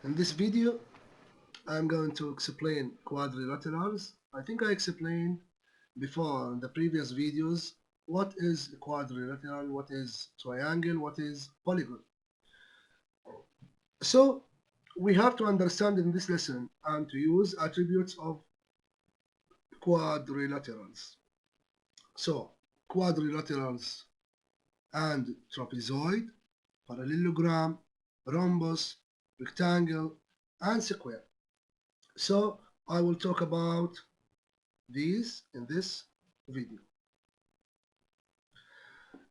In this video, I'm going to explain quadrilaterals. I think I explained before in the previous videos what is quadrilateral, what is triangle, what is polygon. So we have to understand in this lesson and to use attributes of quadrilaterals. So quadrilaterals and trapezoid, parallelogram, rhombus, rectangle, and square. So I will talk about these in this video.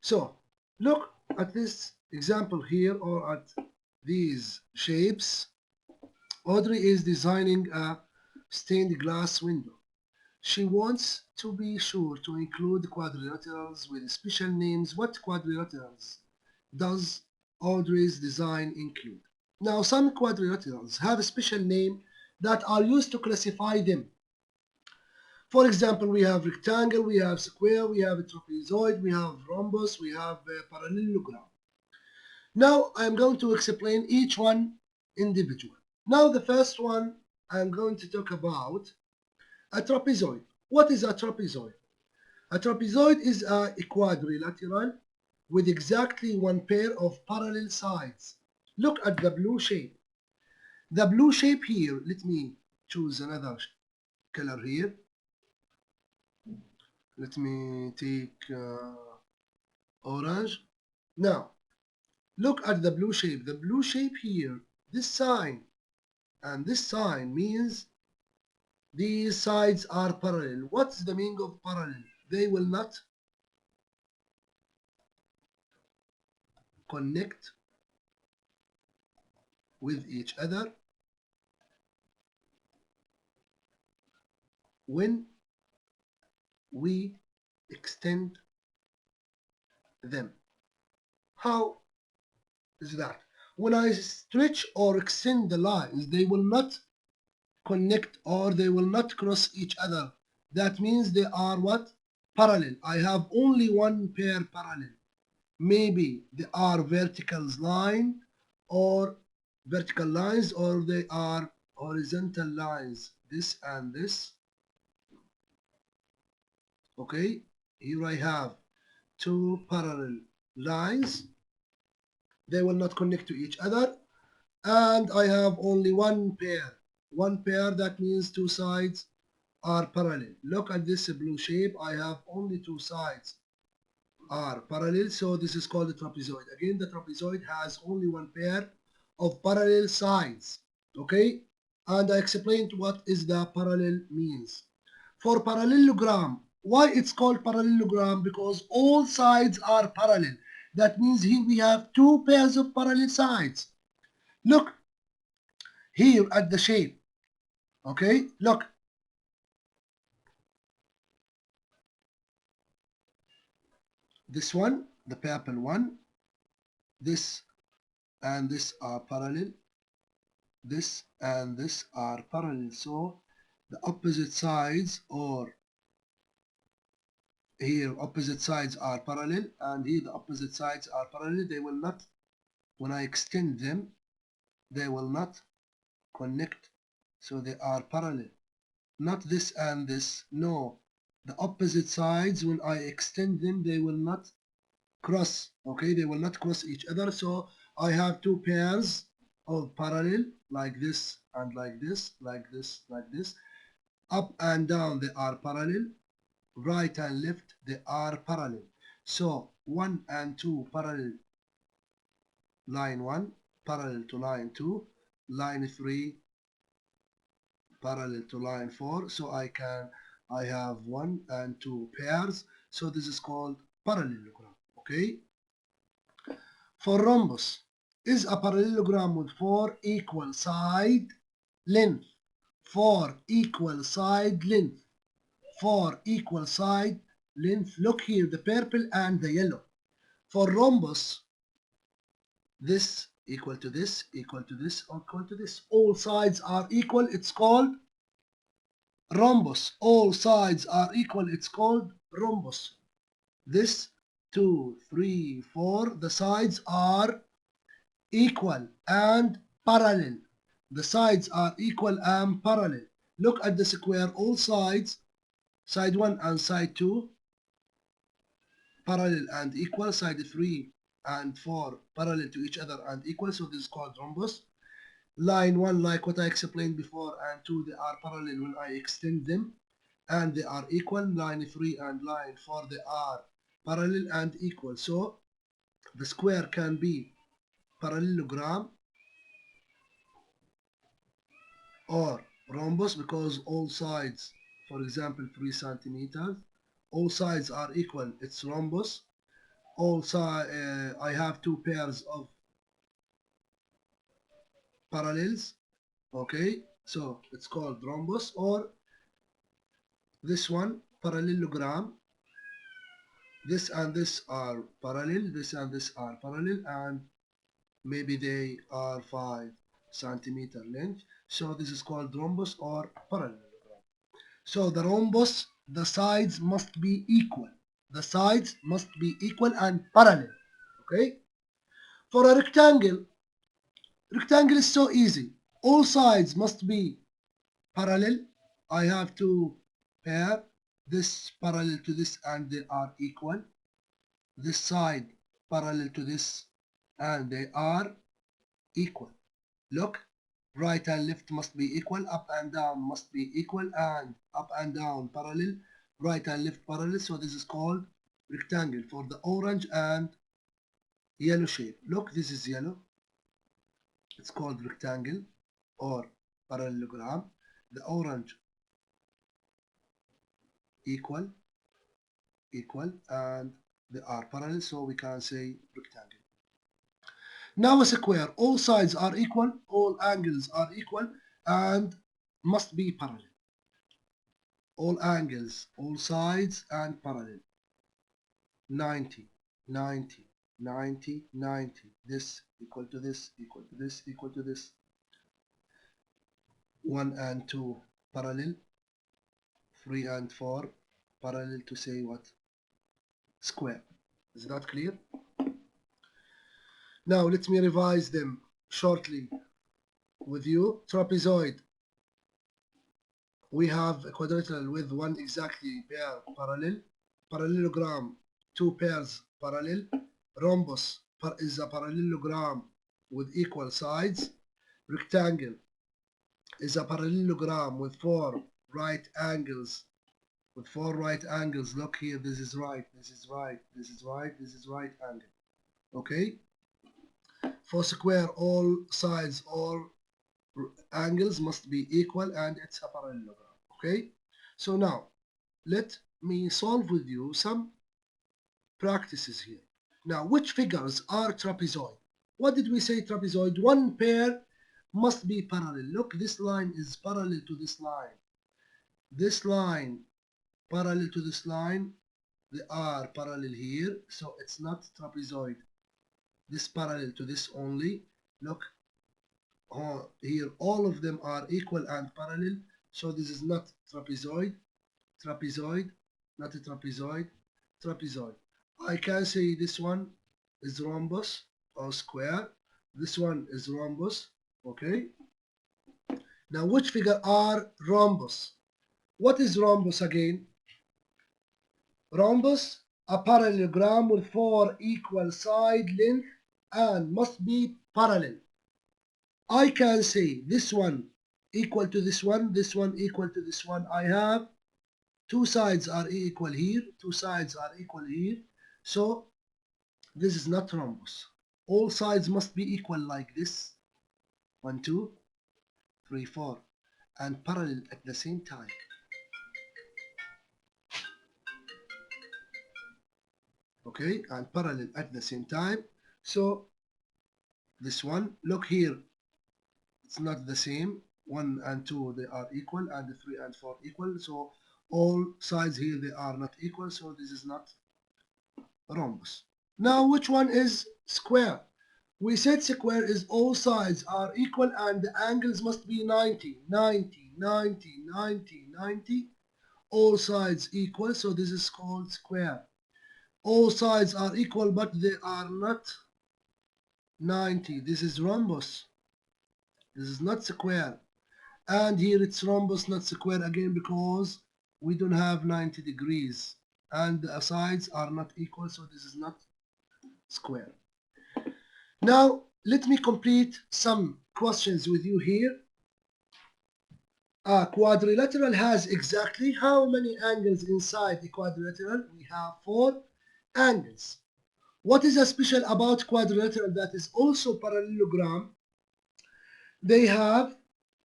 So look at this example here or at these shapes. Audrey is designing a stained glass window. She wants to be sure to include quadrilaterals with special names. What quadrilaterals does Audrey's design include? Now some quadrilaterals have a special name that are used to classify them. For example, we have rectangle, we have square, we have a trapezoid, we have rhombus, we have a parallelogram. Now I'm going to explain each one individually. Now the first one I'm going to talk about a trapezoid. What is a trapezoid? A trapezoid is a quadrilateral with exactly one pair of parallel sides. Look at the blue shape. The blue shape here, let me choose another color here. Let me take orange. Now, look at the blue shape. The blue shape here, this sign and this sign means these sides are parallel. What's the meaning of parallel? They will not connect with each other when we extend them. How is that? When I stretch or extend the lines, they will not connect or they will not cross each other. That means they are what? Parallel. I have only one pair parallel. Maybe they are vertical lines or they are horizontal lines. This and this. Okay, here I have two parallel lines. They will not connect to each other. And I have only one pair. One pair, that means two sides are parallel. Look at this blue shape. I have only two sides are parallel, so this is called a trapezoid. Again, the trapezoid has only one pair of parallel sides. Okay, and I explained what is the parallel means. For parallelogram, why it's called parallelogram? Because all sides are parallel. That means here we have two pairs of parallel sides. Look here at the shape. Okay, look. This one, the purple one, this and this are parallel. This and this are parallel. So the opposite sides, or here opposite sides are parallel, and here the opposite sides are parallel. They will not, when I extend them, they will not connect. So they are parallel. Not this and this. No. The opposite sides, when I extend them, they will not cross. Okay, they will not cross each other. So I have two pairs of parallel, like this and like this, like this, like this. Up and down they are parallel. Right and left they are parallel. So 1 and 2 parallel, line 1 parallel to line 2, line 3 parallel to line 4. So I have 1 and 2 pairs. So this is called parallelogram. Okay. For rhombus is a parallelogram with four equal side length. Four equal side length. Four equal side length. Look here, the purple and the yellow. For rhombus, this equal to this, equal to this, equal to this. All sides are equal. It's called rhombus. All sides are equal. It's called rhombus. This 2, 3, 4. The sides are equal and parallel. The sides are equal and parallel. Look at the square, all sides, side 1 and side 2, parallel and equal, side 3 and 4 parallel to each other and equal, so this is called rhombus. Line 1, like what I explained before, and 2, they are parallel when I extend them, and they are equal. Line 3 and line 4, they are parallel and equal. So the square can be parallelogram or rhombus because all sides, for example, 3 centimeters, all sides are equal, it's rhombus. I have two pairs of parallels, okay, so it's called rhombus. Or this one, parallelogram, this and this are parallel, this and this are parallel, and maybe they are 5 centimeter length, so this is called rhombus or parallelogram. So the rhombus, the sides must be equal, the sides must be equal and parallel, okay. For a rectangle, rectangle is so easy, all sides must be parallel. I have to pair this parallel to this and they are equal. This side parallel to this and they are equal. Look, right and left must be equal, up and down must be equal, and up and down parallel, right and left parallel. So this is called rectangle for the orange and yellow shape. Look, this is yellow. It's called rectangle or parallelogram. The orange equal, equal, and they are parallel, so we can say rectangle. Now a square, all sides are equal, all angles are equal, and must be parallel. All angles, all sides, and parallel. 90, 90, 90, 90. This equal to this, equal to this, equal to this. 1 and 2 parallel. 3 and 4 parallel to say what? Square. Is that clear? Now let me revise them shortly with you. Trapezoid. We have a quadrilateral with one exactly pair parallel. Parallelogram, two pairs parallel. Rhombus is a parallelogram with equal sides. Rectangle is a parallelogram with four right angles. With four right angles. Look here, this is right, this is right, this is right, this is right angle. Okay? For square, all sides, all angles must be equal and it's a parallelogram. Okay? So now, let me solve with you some practices here. Now, which figures are trapezoid? What did we say trapezoid? One pair must be parallel. Look, this line is parallel to this line. This line parallel to this line. They are parallel here, so it's not trapezoid. This parallel to this only. Look, here all of them are equal and parallel, so this is not trapezoid. Trapezoid, not a trapezoid. Trapezoid. I can say this one is rhombus or square. This one is rhombus. Okay. Now, which figure are rhombus? What is rhombus again? Rhombus, a parallelogram with four equal side length and must be parallel. I can say this one equal to this one equal to this one. I have two sides are equal here, two sides are equal here. So this is not rhombus. All sides must be equal like this. 1, 2, 3, 4, and parallel at the same time. Okay, and parallel at the same time. So this one, look here, it's not the same. 1 and 2 they are equal, and 3 and 4 equal. So all sides here they are not equal. So this is not rhombus. Now which one is square? We said square is all sides are equal and the angles must be 90, 90, 90, 90, 90. All sides equal, so this is called square. All sides are equal but they are not 90. This is rhombus. This is not square. And here it's rhombus, not square again, because we don't have 90 degrees. And the sides are not equal, so this is not square. Now, let me complete some questions with you here. A quadrilateral has exactly how many angles inside a quadrilateral? We have 4 angles. What is special about quadrilateral that is also parallelogram? They have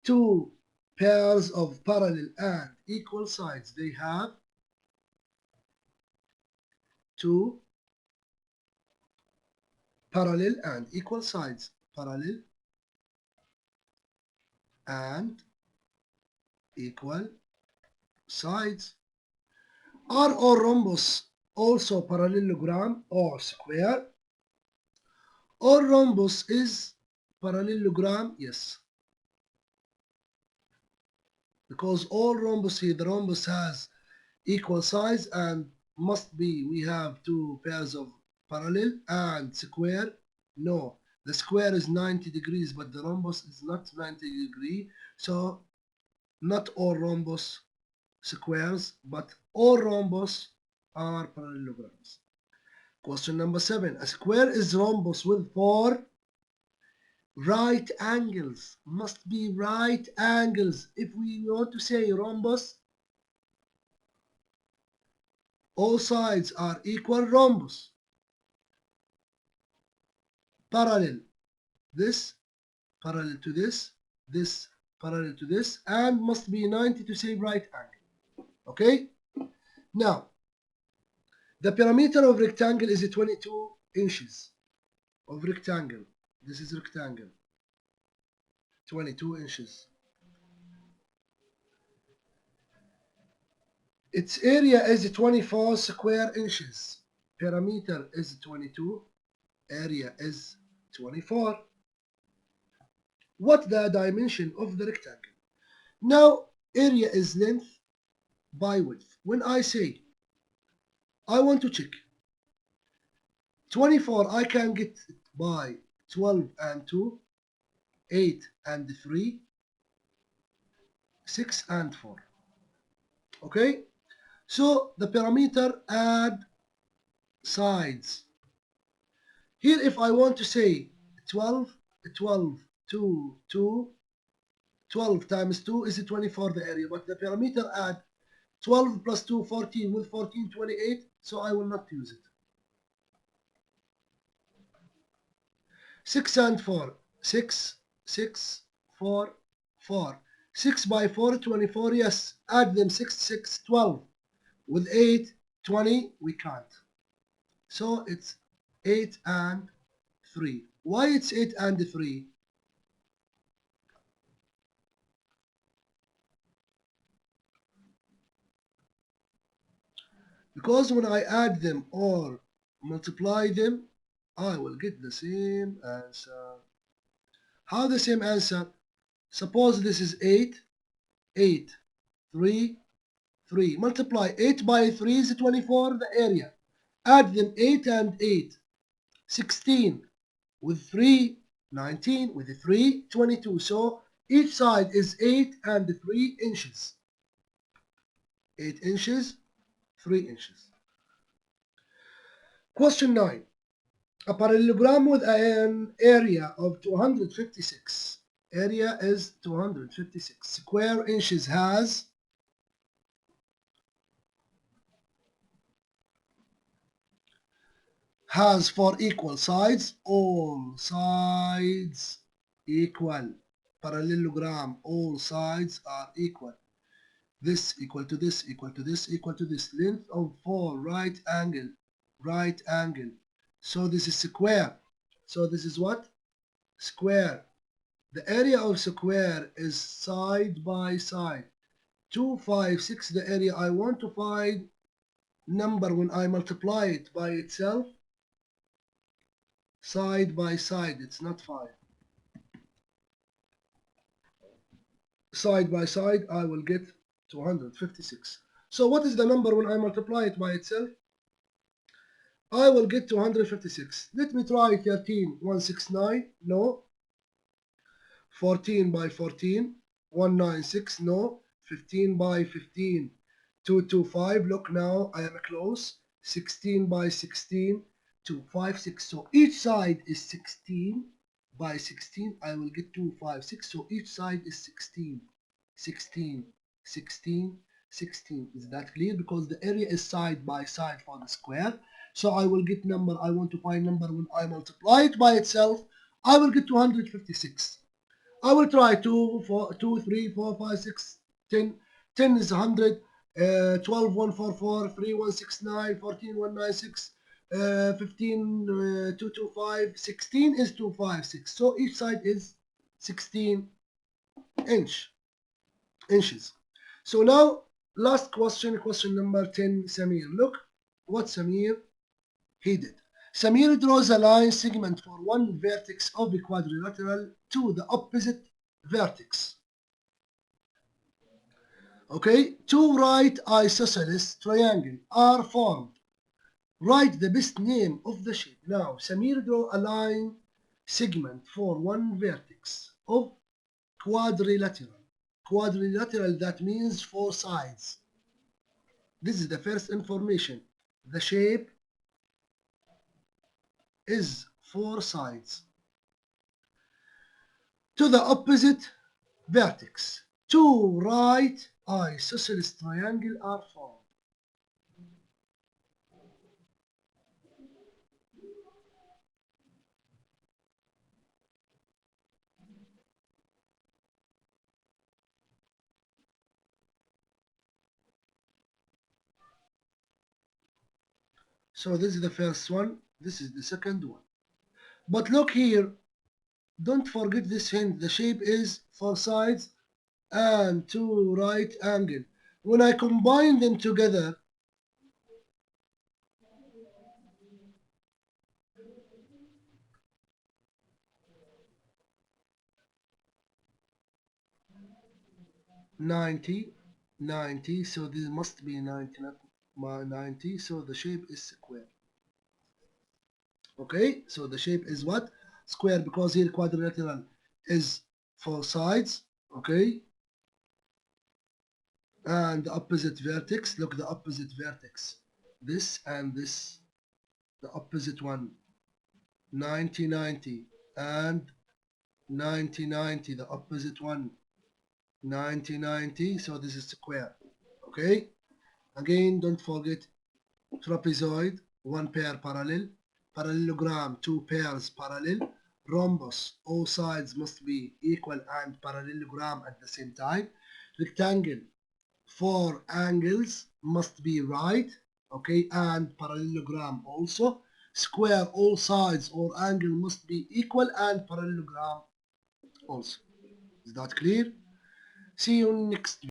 2 pairs of parallel and equal sides. They have 2 parallel and equal sides. Parallel and equal sides. Are all rhombus also parallelogram or square? All rhombus is parallelogram, yes. Because all rhombus here, the rhombus has equal size and must be, we have 2 pairs of parallel and square. No, the square is 90 degrees, but the rhombus is not 90 degree. So not all rhombus squares, but all rhombus are parallelograms. Question number 7. A square is rhombus with 4 right angles. Must be right angles. If we want to say rhombus, all sides are equal rhombus. Parallel. This parallel to this parallel to this, and must be 90 to say right angle. Okay? Now, the perimeter of rectangle is 22 inches of rectangle. This is rectangle. 22 inches. Its area is 24 square inches. Perimeter is 22. Area is 24. What the dimension of the rectangle? Now, area is length by width. When I say I want to check 24, I can get it by 12 and 2, 8 and 3, 6 and 4. Okay? So the perimeter add sides. Here, if I want to say 12, 12, 2, 2, 12 times 2 is 24 the area, but the perimeter add 12 plus 2, 14, with 14, 28, so I will not use it. 6 and 4, 6, 6, 4, 4. 6 by 4, 24, yes. Add them, 6, 6, 12. With 8, 20, we can't. So it's 8 and 3. Why it's 8 and 3? Because when I add them or multiply them, I will get the same answer. How the same answer? Suppose this is 8, 8, 3, 3. Multiply 8 by 3 is 24, the area. Add them 8 and 8, 16. With 3, 19. With 3, 22. So each side is 8 and 3 inches. 8 inches, 3 inches. Question 9. A parallelogram with an area of 256. Area is 256. Square inches has for equal sides. All sides equal. Parallelogram, all sides are equal. This equal to this, equal to this, equal to this. Length of 4, right angle, right angle. So this is square. So this is what? Square. The area of square is side by side. 2, 5, 6, the area. I want to find number when I multiply it by itself. Side by side, it's not 5. Side by side, I will get 256. So what is the number when I multiply it by itself? I will get 256. Let me try 13, 169. No. 14 by 14, 196, no. 15 by 15, 225. Look, now I am close. 16 by 16, 256. So each side is 16 by 16. I will get 256. So each side is 16, 16, 16, 16. Is that clear? Because the area is side by side for the square. So I will get number. I want to find number. When I multiply it by itself, I will get 256. I will try 2, 4, 2, 3, 4, 5, 6, 10. 10 is 100, 12, 144, 3, 169, 14, 196, 15, 225, 16 is 256. So each side is 16 inches. So now, last question, question number 10, Samir. Look what Samir he did. Samir draws a line segment for one vertex of the quadrilateral to the opposite vertex. Okay, two right isosceles triangle are formed. Write the best name of the shape. Now, Samir draw a line segment for one vertex of quadrilateral. Quadrilateral, that means four sides. This is the first information. The shape is four sides. To the opposite vertex. Two right isosceles triangle are formed. So this is the first one. This is the second one. But look here. Don't forget this hint. The shape is four sides and two right angle. When I combine them together, 90, 90. So this must be 90, not 90. So the shape is square. Okay, so the shape is what? Square, because here quadrilateral is four sides. Okay, and the opposite vertex. Look, the opposite vertex. This and this, the opposite one. 90, 90, and 90, 90, the opposite one. 90, 90. So this is square. Okay, again, don't forget trapezoid, one pair parallel. Parallelogram, two pairs parallel. Rhombus, all sides must be equal and parallelogram at the same time. Rectangle, four angles must be right, okay, and parallelogram also. Square, all sides or angle must be equal and parallelogram also. Is that clear? See you next